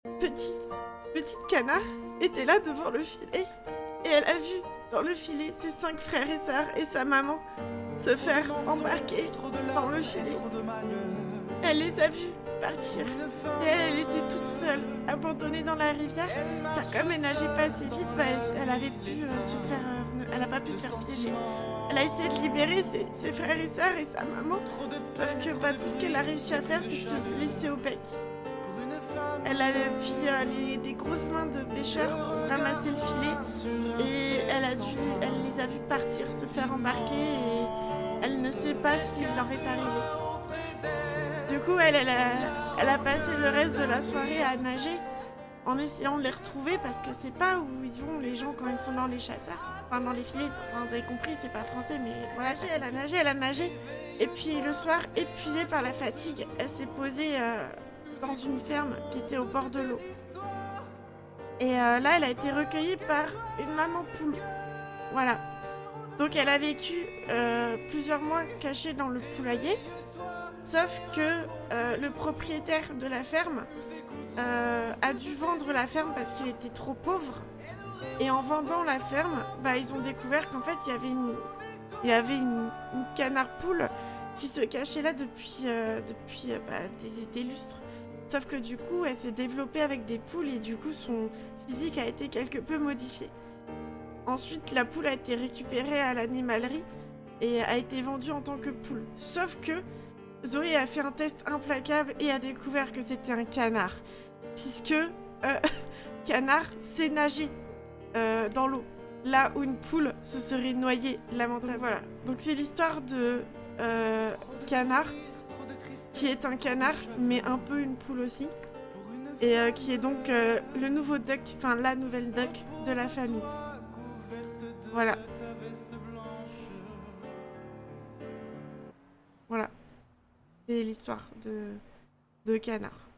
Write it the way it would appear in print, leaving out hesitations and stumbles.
petite canard était là devant le filet et elle a vu dans le filet ses 5 frères et sœurs et sa maman se faire embarquer dans le filet. Elle les a vus partir et elle était toute seule, abandonnée dans la rivière, car comme elle nageait pas assez vite, elle avait pu elle a pas pu se faire piéger. Elle a essayé de libérer ses frères et sœurs et sa maman, sauf que tout ce qu'elle a réussi à faire, c'est se blesser au bec. Elle a puis des grosses mains de pêcheurs pour ramasser le filet et elle les a vus partir, se faire embarquer et elle ne sait pas ce qui leur est arrivé. Du coup, elle a passé le reste de la soirée à nager en essayant de les retrouver parce qu'elle sait pas où ils vont les gens quand ils sont dans les chasseurs, enfin dans les filets. Enfin, vous avez compris, c'est pas français, mais voilà, elle a nagé. Et puis le soir, épuisée par la fatigue, elle s'est posée dans une ferme qui était au bord de l'eau. Et là, elle a été recueillie par une maman poule. Voilà. Donc elle a vécu plusieurs mois cachée dans le poulailler. Sauf que le propriétaire de la ferme a dû vendre la ferme parce qu'il était trop pauvre. Et en vendant la ferme, ils ont découvert qu'en fait il y avait une canard poule qui se cachait là depuis des lustres. Sauf que du coup, elle s'est développée avec des poules et du coup, son physique a été quelque peu modifié. Ensuite, la poule a été récupérée à l'animalerie et a été vendue en tant que poule. Sauf que Zoé a fait un test implacable et a découvert que c'était un canard. Puisque canard, c'est nager dans l'eau. Là où une poule se serait noyée, lamentablement. Voilà. Donc c'est l'histoire de canard, qui est un canard, mais un peu une poule aussi. Et qui est donc le nouveau duck, enfin la nouvelle duck de la famille. Voilà. Voilà. C'est l'histoire de canard.